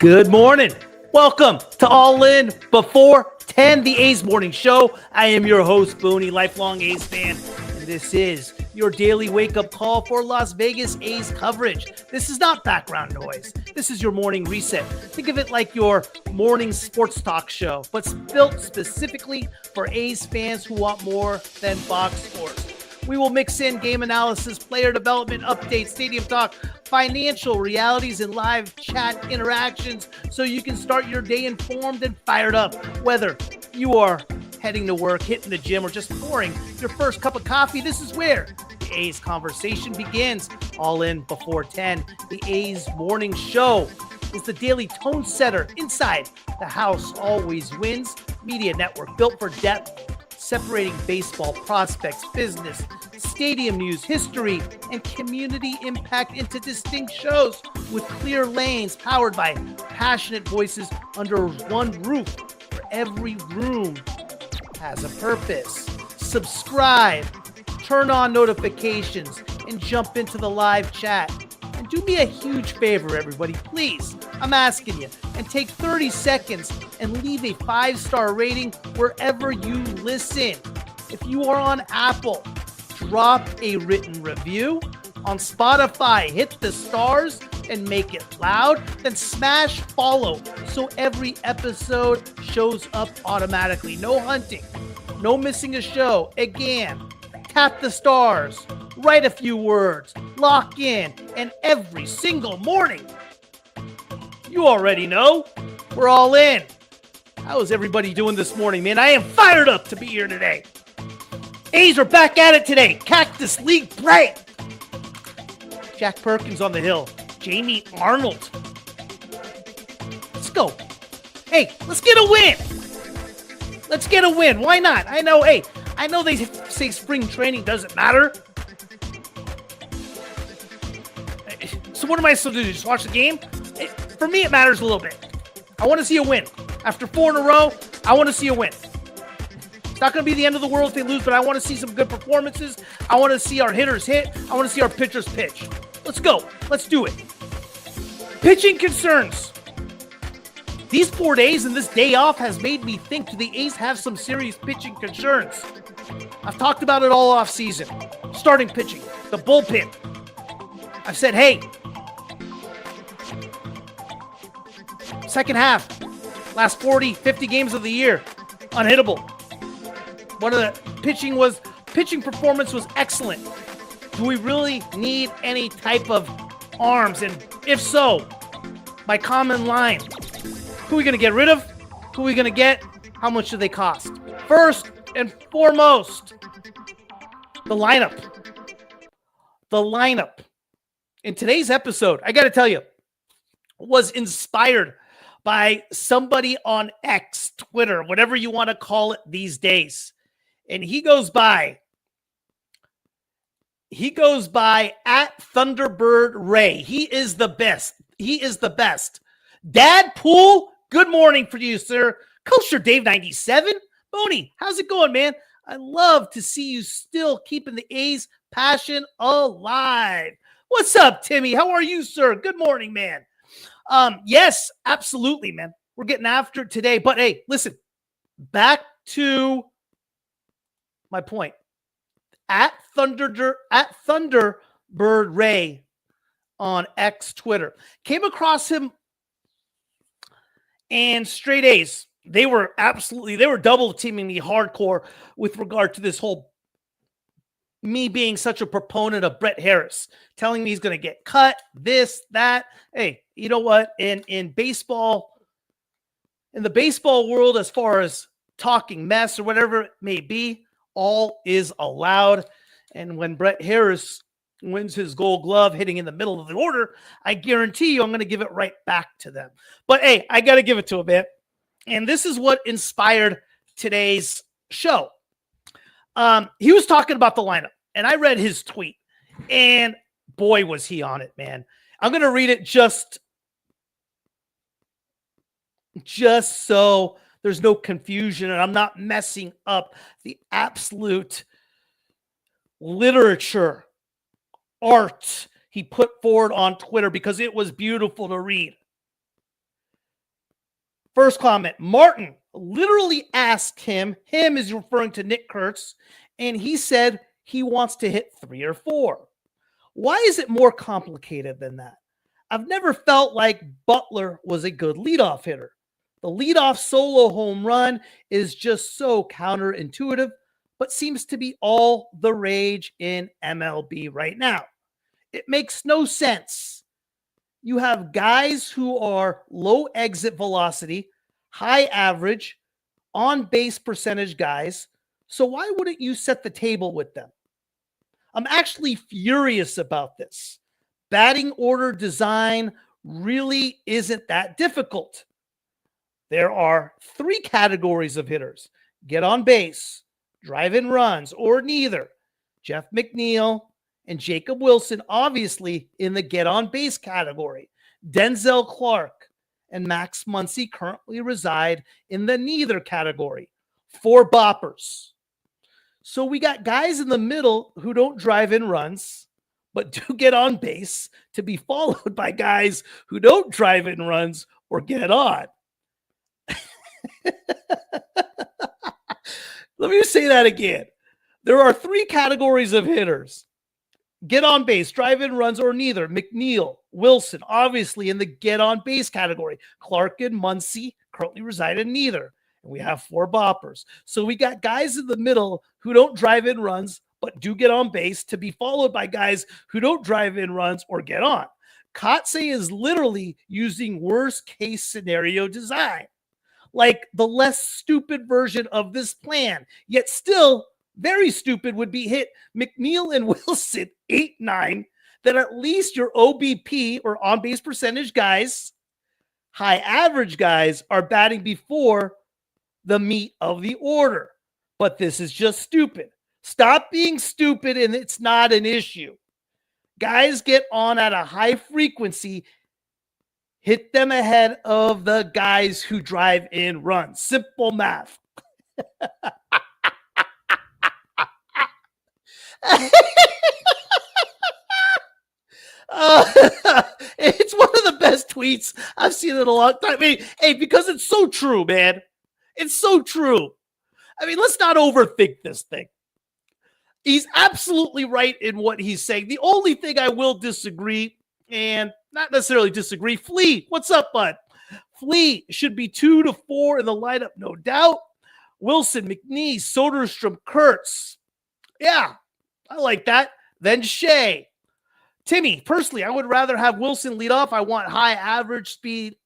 Good morning. Welcome to All In Before 10, the A's Morning Show. I am your host, Booney, lifelong A's fan, and this is your daily wake-up call for Las Vegas A's coverage. This is not background noise. This is your morning reset. Think of it like your morning sports talk show, but built specifically for A's fans who want more than box scores. We will mix in game analysis, player development updates, stadium talk, financial realities, and live chat interactions so you can start your day informed and fired up. Whether you are heading to work, hitting the gym, or just pouring your first cup of coffee, this is where the A's conversation begins. All In Before 10, the A's Morning Show is the daily tone setter inside the house always wins media network built for depth, separating baseball prospects, business, stadium news, history, and community impact into distinct shows with clear lanes powered by passionate voices under one roof where every room has a purpose. Subscribe, turn on notifications, and jump into the live chat. And do me a huge favor, everybody, please. I'm asking you. And take 30 seconds and leave a 5-star rating wherever you listen. If you are on Apple, drop a written review. On Spotify, hit the stars and make it loud. Then smash follow so every episode shows up automatically. No hunting, no missing a show. Again, tap the stars, write a few words, lock in, and every single morning, you already know, we're all in. How is everybody doing this morning, man? I am fired up to be here today. A's are back at it today. Cactus League play. Jack Perkins on the hill. Jamie Arnold. Let's go. Hey, let's get a win. Let's get a win. Why not? I know they say spring training doesn't matter. So what am I supposed to do? Just watch the game? For me, it matters a little bit. I want to see a win. After 4 in a row, I want to see a win. It's not going to be the end of the world if they lose, but I want to see some good performances. I want to see our hitters hit. I want to see our pitchers pitch. Let's go. Let's do it. Pitching concerns. These 4 days and this day off has made me think, do the A's have some serious pitching concerns? I've talked about it all off season. Starting pitching, the bullpen. I've said, hey, second half, last 40, 50 games of the year, unhittable. One of the pitching performance was excellent. Do we really need any type of arms? And if so, my common line, who are we going to get rid of? Who are we going to get? How much do they cost? First and foremost, the lineup. The lineup. In today's episode, I got to tell you, was inspired by somebody on X, Twitter, whatever you want to call it these days. And he goes by at Thunderbird Ray. He is the best. He is the best. Dad Pool, good morning for you, sir. Coaster Dave 97. Boney, how's it going, man? I love to see you still keeping the A's passion alive. What's up, Timmy? How are you, sir? Good morning, man. Yes, absolutely, man. We're getting after it today. But hey, listen, back to my point. At Thunderbird Ray on X Twitter. Came across him and Straight A's. They were double teaming me hardcore with regard to this whole me being such a proponent of Brett Harris, telling me he's going to get cut, this, that. Hey, you know what? In baseball, in the baseball world, as far as talking mess or whatever it may be, all is allowed. And when Brett Harris wins his Gold Glove hitting in the middle of the order, I guarantee you I'm going to give it right back to them. But hey, I got to give it to him, man. And this is what inspired today's show. He was talking about the lineup, and I read his tweet, and boy, was he on it, man. I'm going to read it just so there's no confusion and I'm not messing up the absolute literature, art he put forward on Twitter, because it was beautiful to read. First comment, Martin literally asked him is referring to Nick Kurtz, and he said he wants to hit 3 or 4. Why is it more complicated than that? I've never felt like Butler was a good leadoff hitter. The leadoff solo home run is just so counterintuitive, but seems to be all the rage in MLB right now. It makes no sense. You have guys who are low exit velocity, high average, on base percentage guys. So why wouldn't you set the table with them? I'm actually furious about this. Batting order design really isn't that difficult. There are 3 categories of hitters: get on base, drive in runs, or neither. Jeff McNeil and Jacob Wilson, obviously, in the get on base category. Denzel Clark and Max Muncy currently reside in the neither category. 4 boppers. So we got guys in the middle who don't drive in runs, but do get on base, to be followed by guys who don't drive in runs or get on. Let me say that again. There are 3 categories of hitters: get on base, drive in runs, or neither. McNeil, Wilson, obviously in the get on base category. Clark and Muncy currently reside in neither. And we have 4 boppers. So we got guys in the middle who don't drive in runs, but do get on base, to be followed by guys who don't drive in runs or get on. Kotsay is literally using worst case scenario design, like the less stupid version of this plan, yet still very stupid would be hit McNeil and Wilson 8-9, then at least your OBP or on base percentage guys, high average guys, are batting before the meat of the order. But this is just stupid. Stop being stupid, and it's not an issue. Guys get on at a high frequency. Hit them ahead of the guys who drive in runs. Simple math. It's one of the best tweets I've seen in a long time. I mean, hey, because it's so true, man. It's so true. I mean, let's not overthink this thing. He's absolutely right in what he's saying. The only thing I will disagree, and not necessarily disagree, Flea, what's up, bud? Flea should be 2 to 4 in the lineup, no doubt. Wilson, McNeese, Soderstrom, Kurtz. Yeah, I like that. Then Shea. Timmy, personally, I would rather have Wilson lead off. I want high average speed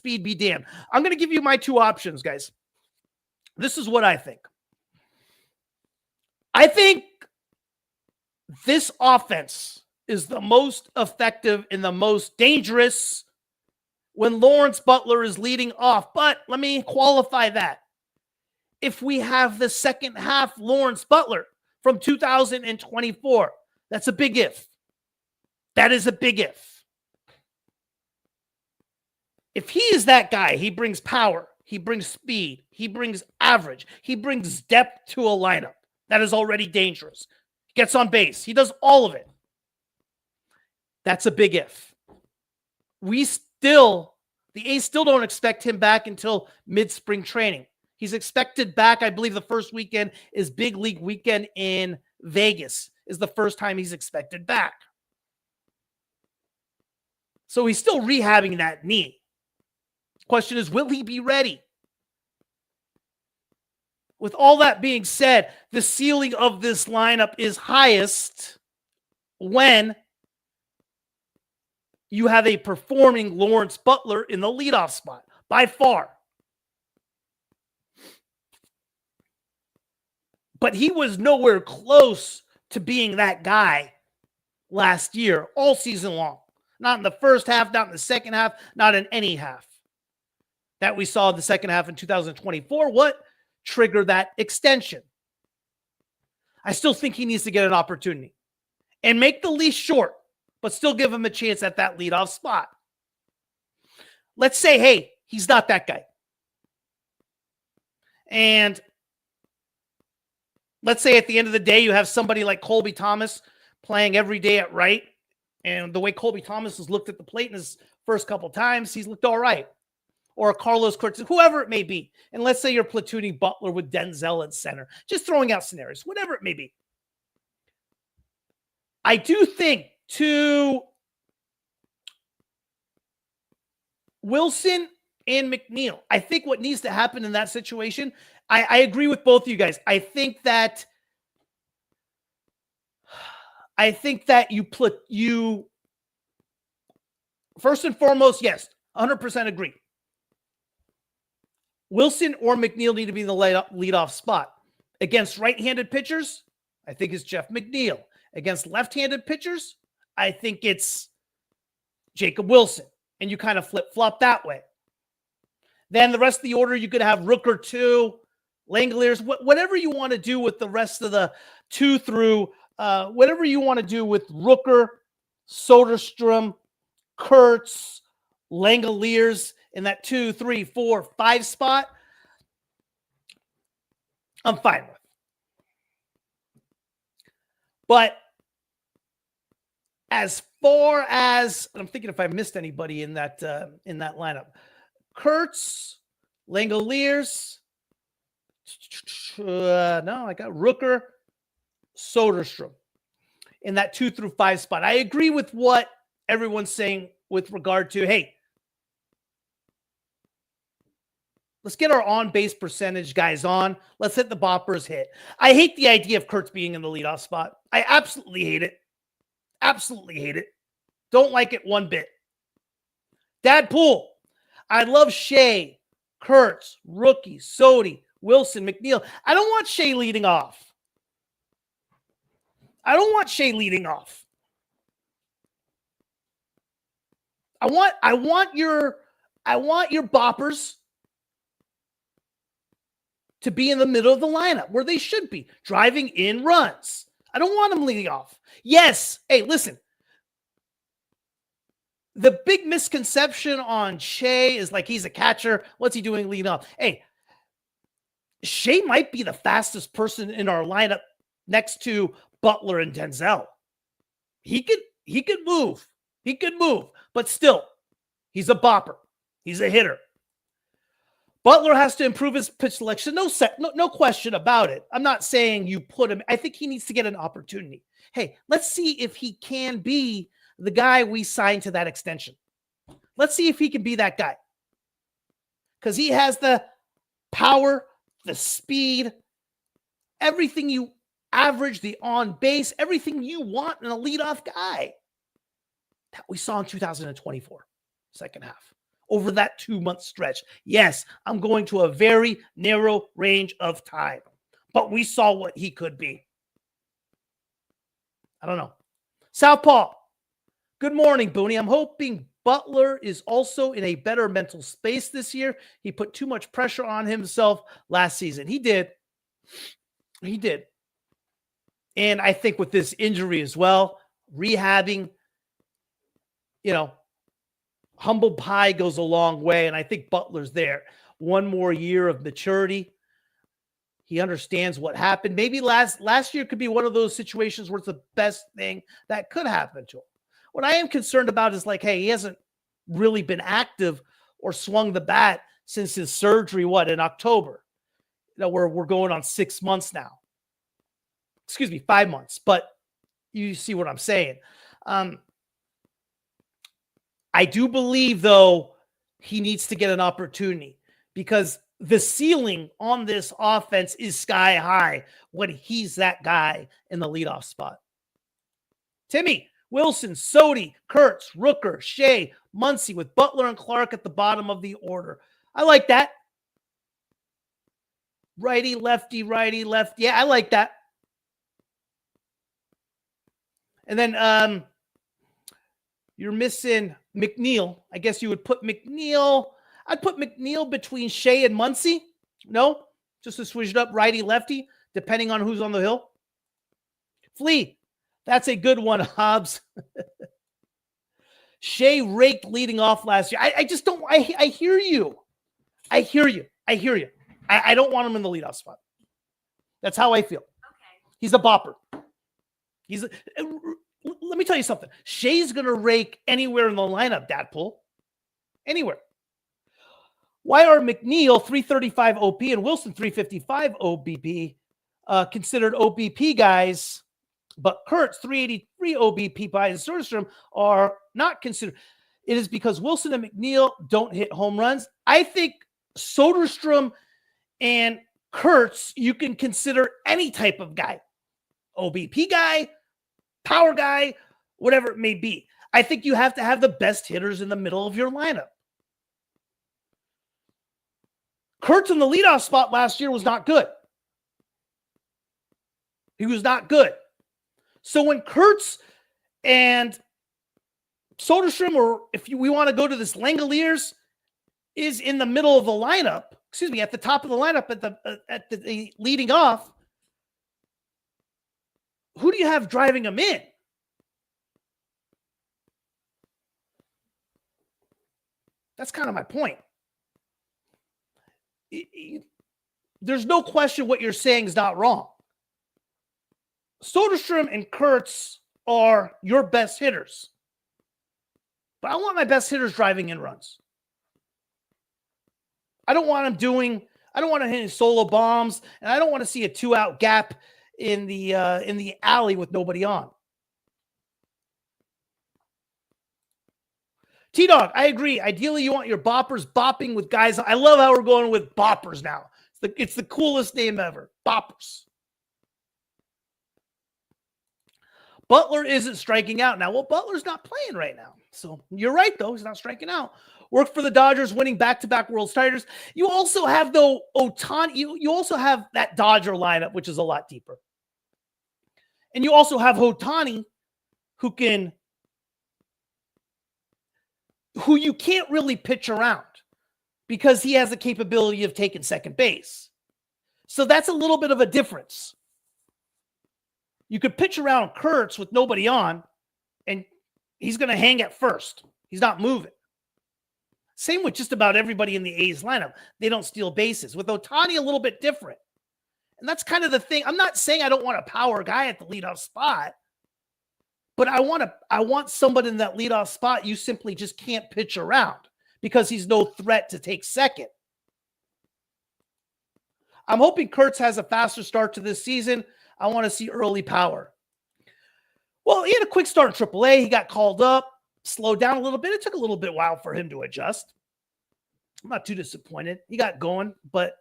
be damned. I'm going to give you my 2 options, guys. This is what I think. I think this offense is the most effective and the most dangerous when Lawrence Butler is leading off. But let me qualify that. If we have the second half Lawrence Butler from 2024, that's a big if. That is a big if. If he is that guy, he brings power, he brings speed, he brings average, he brings depth to a lineup that is already dangerous. He gets on base. He does all of it. That's a big if. The A's still don't expect him back until mid-spring training. He's expected back, I believe the first weekend is Big League weekend in Vegas, is the first time he's expected back. So he's still rehabbing that knee. Question is, will he be ready? With all that being said, the ceiling of this lineup is highest when you have a performing Lawrence Butler in the leadoff spot, by far. But he was nowhere close to being that guy last year, all season long. Not in the first half, not in the second half, not in any half that we saw in the second half in 2024. What triggered that extension? I still think he needs to get an opportunity and make the leash short, but still give him a chance at that leadoff spot. Let's say, hey, he's not that guy. And let's say at the end of the day, you have somebody like Colby Thomas playing every day at right. And the way Colby Thomas has looked at the plate in his first couple times, he's looked all right. or a Carlos Cortez, whoever it may be. And let's say you're platooning Butler with Denzel at center, just throwing out scenarios, whatever it may be. I do think to Wilson and McNeil, I think what needs to happen in that situation, I agree with both of you guys. I think that you first and foremost, yes, 100% agree. Wilson or McNeil need to be in the leadoff spot. Against right-handed pitchers, I think it's Jeff McNeil. Against left-handed pitchers, I think it's Jacob Wilson. And you kind of flip-flop that way. Then the rest of the order, you could have Rooker 2, Langoliers, whatever you want to do with the rest of the 2 through, whatever you want to do with Rooker, Soderstrom, Kurtz, Langoliers in that 2, 3, 4, 5 spot, I'm fine with. But as far as, I'm thinking if I missed anybody in that lineup, Kurtz, Langoliers, no, I got Rooker, Soderstrom in that 2 through 5 spot. I agree with what everyone's saying with regard to, hey, let's get our on-base percentage guys on. Let's hit the boppers hit. I hate the idea of Kurtz being in the leadoff spot. I absolutely hate it. Absolutely hate it. Don't like it one bit. Dad Pool, I love Shea, Kurtz, Rookie, Sodi, Wilson, McNeil. I don't want Shea leading off. I don't want Shea leading off. I want your boppers to be in the middle of the lineup where they should be, driving in runs. I don't want them leading off. Yes. Hey, listen. The big misconception on Shea is like he's a catcher. What's he doing leading off? Hey, Shea might be the fastest person in our lineup next to Butler and Denzel. He could move. He could move, but still, he's a bopper. He's a hitter. Butler has to improve his pitch selection. No question about it. I'm not saying you put him. I think he needs to get an opportunity. Hey, let's see if he can be the guy we signed to that extension. Let's see if he can be that guy. Because he has the power, the speed, everything you average, the on base, everything you want in a leadoff guy that we saw in 2024, second half. Over that 2-month stretch. Yes, I'm going to a very narrow range of time, but we saw what he could be. I don't know. Southpaw, good morning, Booney. I'm hoping Butler is also in a better mental space this year. He put too much pressure on himself last season. He did. He did. And I think with this injury as well, rehabbing, humble pie goes a long way, and I think Butler's there. One more year of maturity. He understands what happened. Maybe last year could be one of those situations where it's the best thing that could happen to him. What I am concerned about is like, hey, he hasn't really been active or swung the bat since his surgery, in October? We're going on 6 months now. Excuse me, 5 months. But you see what I'm saying. I do believe, though, he needs to get an opportunity because the ceiling on this offense is sky high when he's that guy in the leadoff spot. Timmy, Wilson, Sodi, Kurtz, Rooker, Shea, Muncy with Butler and Clark at the bottom of the order. I like that. Righty, lefty, righty, left. Yeah, I like that. And then you're missing McNeil. I guess you would put McNeil. I'd put McNeil between Shea and Muncy. No, just to switch it up, righty, lefty, depending on who's on the hill. Flea, that's a good one, Hobbs. Shea raked leading off last year. I just don't. I hear you. I hear you. I don't want him in the leadoff spot. That's how I feel. Okay. He's a bopper. Let me tell you something. Shea's going to rake anywhere in the lineup, Dadpool. Anywhere. Why are McNeil 335 OP and Wilson 355 OBP considered OBP guys, but Kurtz 383 OBP by and Soderstrom are not considered? It is because Wilson and McNeil don't hit home runs. I think Soderstrom and Kurtz, you can consider any type of guy, OBP guy, power guy, whatever it may be. I think you have to have the best hitters in the middle of your lineup. Kurtz in the leadoff spot last year was not good. He was not good. So when Kurtz and Soderstrom, or if we want to go to this Langoliers, is in the middle of the lineup, at the top of the lineup at the leading off, who do you have driving them in? That's kind of my point. There's no question what you're saying is not wrong. Soderstrom and Kurtz are your best hitters. But I want my best hitters driving in runs. I don't want to hit solo bombs, and I don't want to see a 2-out gap in the alley with nobody on. T-Dog, I agree. Ideally, you want your boppers bopping with guys. I love how we're going with boppers now. It's the coolest name ever. Boppers. Butler isn't striking out now. Well, Butler's not playing right now. So you're right, though. He's not striking out. Worked for the Dodgers, winning back-to-back World Titles. You also have, though, Ohtani. You also have that Dodger lineup, which is a lot deeper. And you also have Ohtani, who you can't really pitch around because he has the capability of taking second base. So that's a little bit of a difference. You could pitch around Kurtz with nobody on, and he's going to hang at first. He's not moving. Same with just about everybody in the A's lineup. They don't steal bases. With Ohtani, a little bit different. And that's kind of the thing. I'm not saying I don't want a power guy at the leadoff spot, but I want somebody in that leadoff spot you simply just can't pitch around because he's no threat to take second. I'm hoping Kurtz has a faster start to this season. I want to see early power. Well, he had a quick start in AAA. He got called up, slowed down a little bit. It took a little bit while for him to adjust. I'm not too disappointed. He got going, but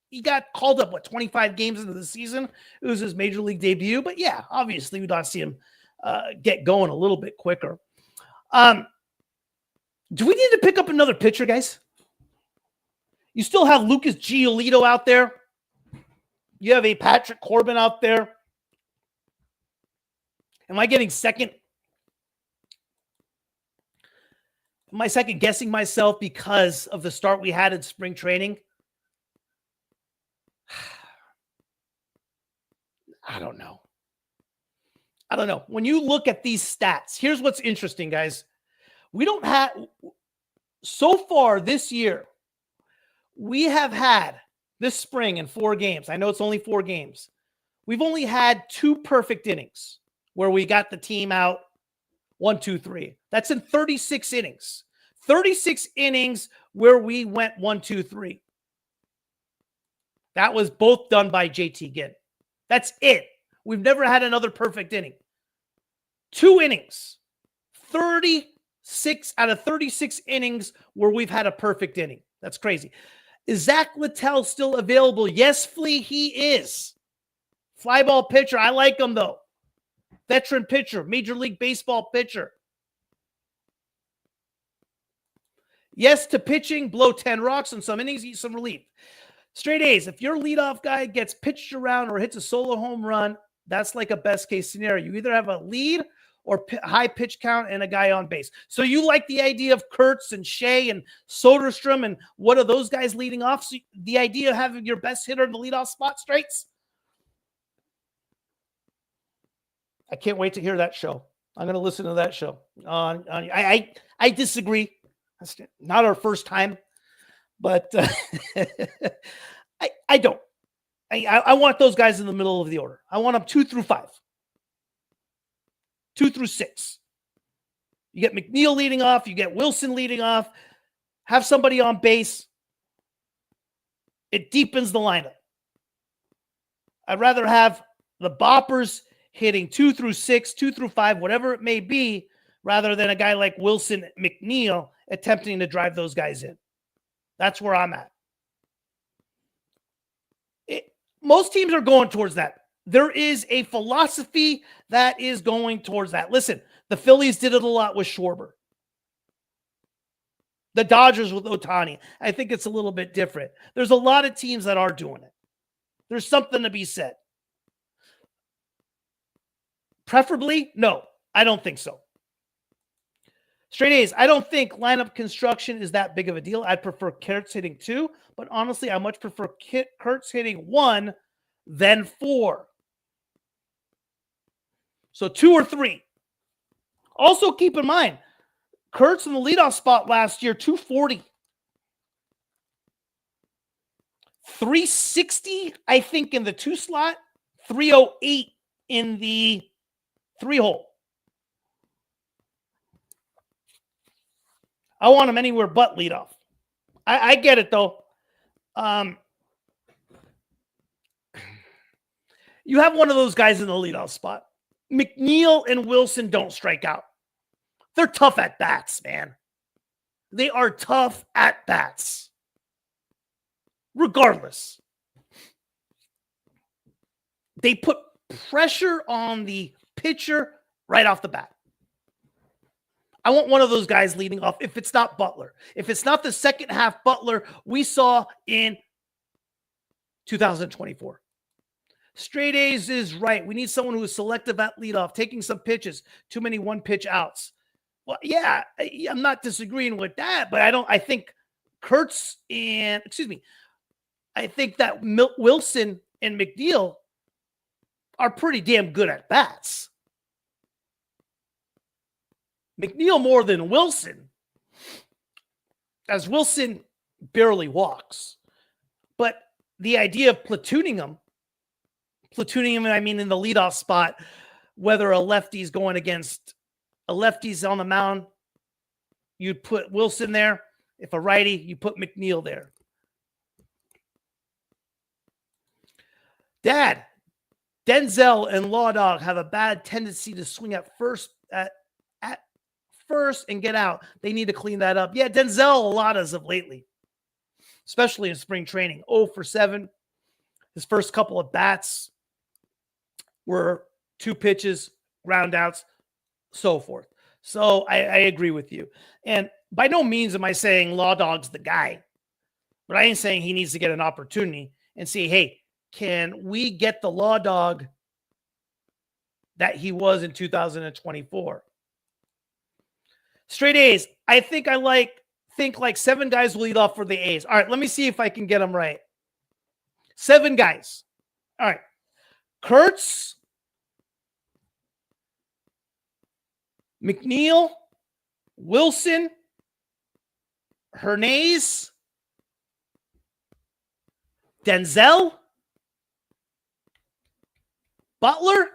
he got called up, 25 games into the season? It was his major league debut. But yeah, obviously we'd like to see him get going a little bit quicker. Do we need to pick up another pitcher, guys? You still have Lucas Giolito out there. You have a Patrick Corbin out there. Am I getting second? Am I second guessing myself because of the start we had in spring training? I don't know. When you look at these stats, here's what's interesting, guys. We don't have, so far this year, we have had this spring in 4 games. I know it's only 4 games. We've only had 2 perfect innings where we got the team out 1, 2, 3. That's in 36 innings. 36 innings where we went 1, 2, 3. That was both done by JT Ginn. That's it. We've never had another perfect inning. 2 innings. 36 out of 36 innings where we've had a perfect inning. That's crazy. Is Zach Littell still available? Yes, Flea, he is. Fly ball pitcher. I like him, though. Veteran pitcher. Major League Baseball pitcher. Yes to pitching. Blow 10 rocks in some innings. Eat some relief. Straight A's. If your leadoff guy gets pitched around or hits a solo home run, that's like a best-case scenario. You either have a lead or high pitch count and a guy on base. So you like the idea of Kurtz and Shea and Soderstrom and what are those guys leading off? So the idea of having your best hitter in the leadoff spot, Straits? I can't wait to hear that show. I'm going to listen to that show. I disagree. That's not our first time, but I don't. I want those guys in the middle of the order. I want them 2 through 5. 2 through 6. You get McNeil leading off. You get Wilson leading off. Have somebody on base. It deepens the lineup. I'd rather have the boppers hitting 2 through 6, 2 through 5, whatever it may be, rather than a guy like Wilson McNeil attempting to drive those guys in. That's where I'm at. Most teams are going towards that. There is a philosophy that is going towards that. Listen, the Phillies did it a lot with Schwarber. The Dodgers with Ohtani. I think it's a little bit different. There's a lot of teams that are doing it. There's something to be said. Preferably, no, I don't think so. Straight A's, I don't think lineup construction is that big of a deal. I'd prefer Kurtz hitting 2, but honestly, I much prefer Kurtz hitting 1 than 4. So 2 or 3. Also, keep in mind, Kurtz in the leadoff spot last year, 240. 360, I think, in the 2 slot, 308 in the 3 hole. I want him anywhere but leadoff. I get it, though. You have one of those guys in the leadoff spot. McNeil and Wilson don't strike out. They're tough at bats, man. They are tough at bats. Regardless. They put pressure on the pitcher right off the bat. I want one of those guys leading off if it's not Butler. If it's not the second half Butler we saw in 2024. Straight A's is right. We need someone who is selective at leadoff, taking some pitches, too many one-pitch outs. Well, yeah, I'm not disagreeing with that, but I think Kurtz and, I think that Wilson and McNeil are pretty damn good at bats. McNeil more than Wilson, as Wilson barely walks. But the idea of platooning him, I mean, in the leadoff spot, whether a lefty's going against a lefty's on the mound, you'd put Wilson there. If a righty, you put McNeil there. Dad, Denzel and Law Dog have a bad tendency to swing at first and get out. They need to clean that up. Yeah, Denzel a lot as of lately, especially in spring training. 0 for 7. His first couple of bats were 2 pitches, ground outs, so forth. So I agree with you. And by no means am I saying Law Dog's the guy, but I am saying he needs to get an opportunity and see, hey, can we get the Law Dog that he was in 2024? Straight A's. I think like 7 guys will lead off for the A's. All right, let me see if I can get them right. 7 guys. All right. Kurtz, McNeil, Wilson, Hernandez, Denzel, Butler,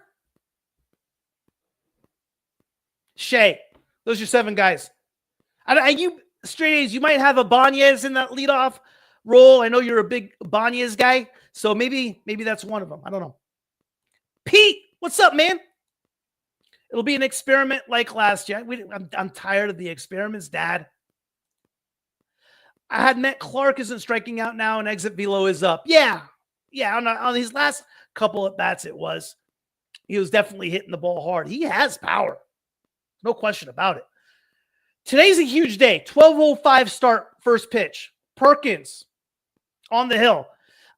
Shea. Those are your 7 guys. You Straight A's, you might have a Banez in that leadoff role. I know you're a big Banez guy, so maybe that's one of them. I don't know. Pete, what's up, man? It'll be an experiment like last year. I'm tired of the experiments, Dad. I had Matt Clark isn't striking out now, and exit velo is up. Yeah. On his last couple of bats, he was definitely hitting the ball hard. He has power. No question about it. Today's a huge day. 12:05 start, first pitch. Perkins on the hill.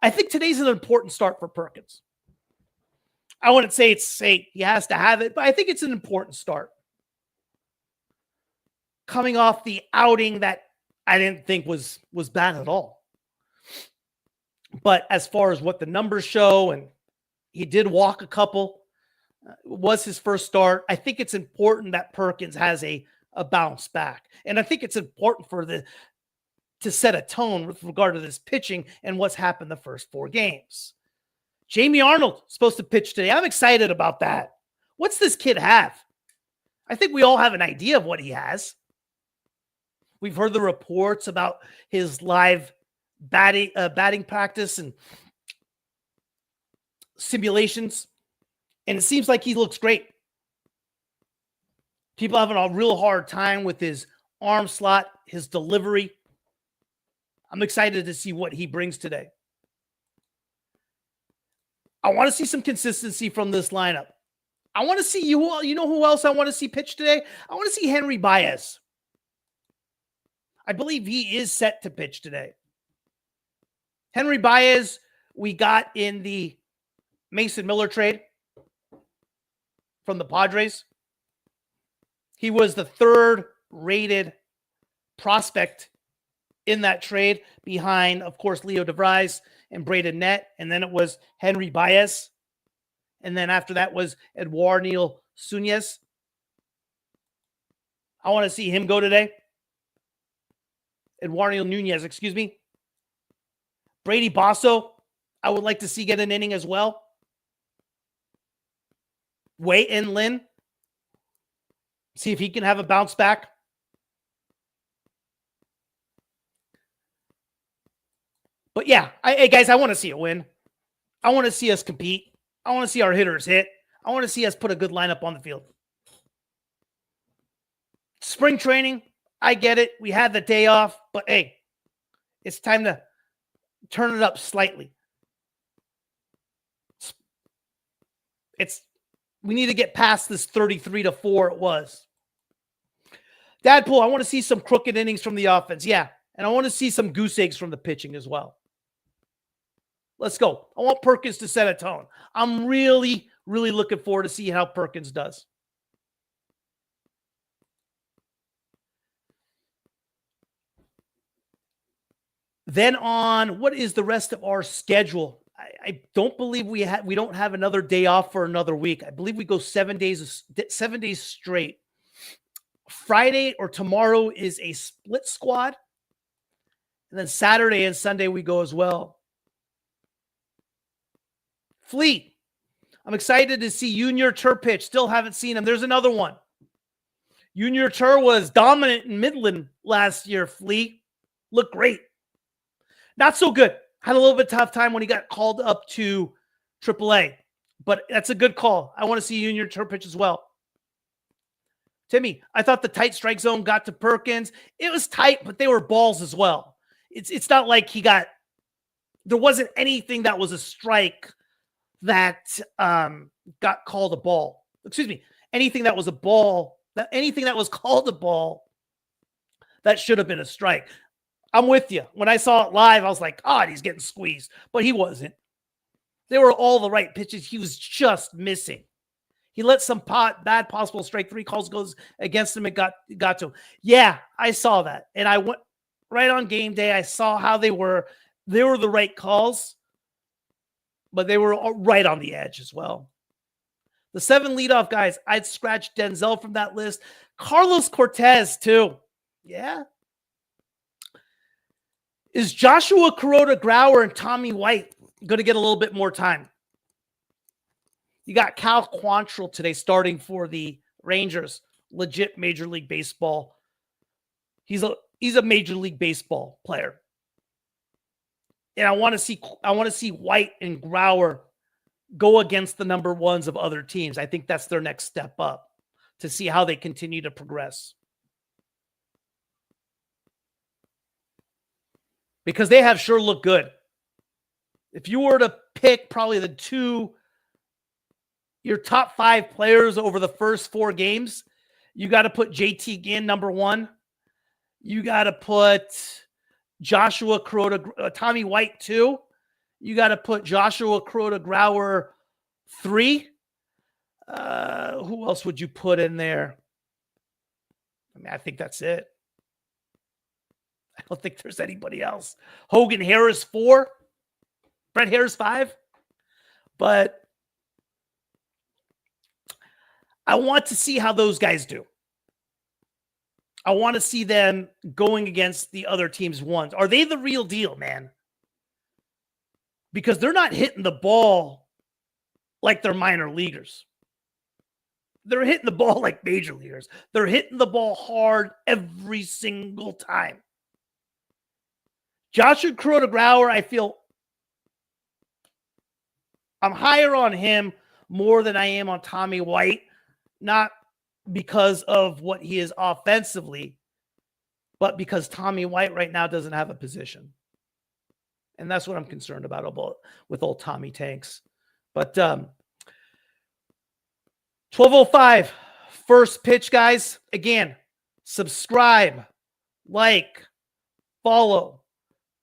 I think today's an important start for Perkins. I wouldn't say he has to have it, but I think it's an important start. Coming off the outing that I didn't think was bad at all. But as far as what the numbers show, and he did walk a couple, was his first start. I think it's important that Perkins has a bounce back. And I think it's important to set a tone with regard to this pitching and what's happened the first 4 games. Jamie Arnold supposed to pitch today. I'm excited about that. What's this kid have? I think we all have an idea of what he has. We've heard the reports about his live batting practice and simulations, and it seems like he looks great. People having a real hard time with his arm slot, his delivery. I'm excited to see what he brings today. I want to see some consistency from this lineup. I want to see you know who else I want to see pitch today? I want to see Henry Baez. I believe he is set to pitch today. Henry Baez, we got in the Mason Miller trade from the Padres. He was the third rated prospect in that trade behind, of course, Leo DeVries and Braden Nett. And then it was Henry Baez. And then after that was Eduardo Nunez. I want to see him go today. Eduardo Nunez, excuse me. Brady Basso, I would like to see get an inning as well. Wait in Lynn. See if he can have a bounce back. But yeah, hey guys, I want to see a win. I want to see us compete. I want to see our hitters hit. I want to see us put a good lineup on the field. Spring training, I get it. We had the day off, but hey, it's time to turn it up slightly. We need to get past this 33-4 it was. Dadpool, I want to see some crooked innings from the offense. Yeah, and I want to see some goose eggs from the pitching as well. Let's go. I want Perkins to set a tone. I'm really, really looking forward to see how Perkins does. Then on, what is the rest of our schedule? I don't believe we don't have another day off for another week. I believe we go 7 days straight. Friday or tomorrow is a split squad. And then Saturday and Sunday we go as well. Fleet. I'm excited to see Junior Tur pitch. Still haven't seen him. There's another one. Junior Tur was dominant in Midland last year, Fleet. Looked great. Not so good. Had a little bit tough time when he got called up to AAA. But that's a good call. I want to see Junior Tur pitch as well. Timmy, I thought the tight strike zone got to Perkins. It was tight, but they were balls as well. It's not like there wasn't anything that was a strike that got called a ball. Excuse me. Anything that was a ball, anything that was called a ball, that should have been a strike. I'm with you. When I saw it live, I was like, he's getting squeezed. But he wasn't. They were all the right pitches. He was just missing. He let some bad possible strike three calls goes against him and got to him. Yeah, I saw that. And I went right on game day. I saw how they were. They were the right calls, but they were right on the edge as well. The 7 leadoff guys, I'd scratch Denzel from that list. Carlos Cortez, too. Yeah. Is Joshua Kuroda-Grauer and Tommy White going to get a little bit more time? You got Cal Quantrill today starting for the Rangers. Legit Major League Baseball. He's a Major League Baseball player. And I want to see White and Grauer go against the number ones of other teams. I think that's their next step up to see how they continue to progress. Because they have sure looked good. If you were to pick probably your top 5 players over the first 4 games, you got to put JT Ginn number 1. You got to put Joshua Kuroda, Tommy White 2. You got to put Joshua Kuroda-Grauer 3. Who else would you put in there? I mean, I think that's it. I don't think there's anybody else. Hogan Harris 4. Brett Harris 5. But I want to see how those guys do. I want to see them going against the other team's ones. Are they the real deal, man? Because they're not hitting the ball like they're minor leaguers. They're hitting the ball like major leaguers. They're hitting the ball hard every single time. Joshua Crowder, I feel I'm higher on him more than I am on Tommy White, not because of what he is offensively, but because Tommy White right now doesn't have a position. And that's what I'm concerned about with old Tommy Tanks. But 12:05, first pitch, guys. Again, subscribe, like, follow.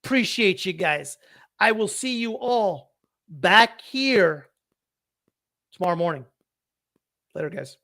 Appreciate you guys. I will see you all back here tomorrow morning. Later, guys.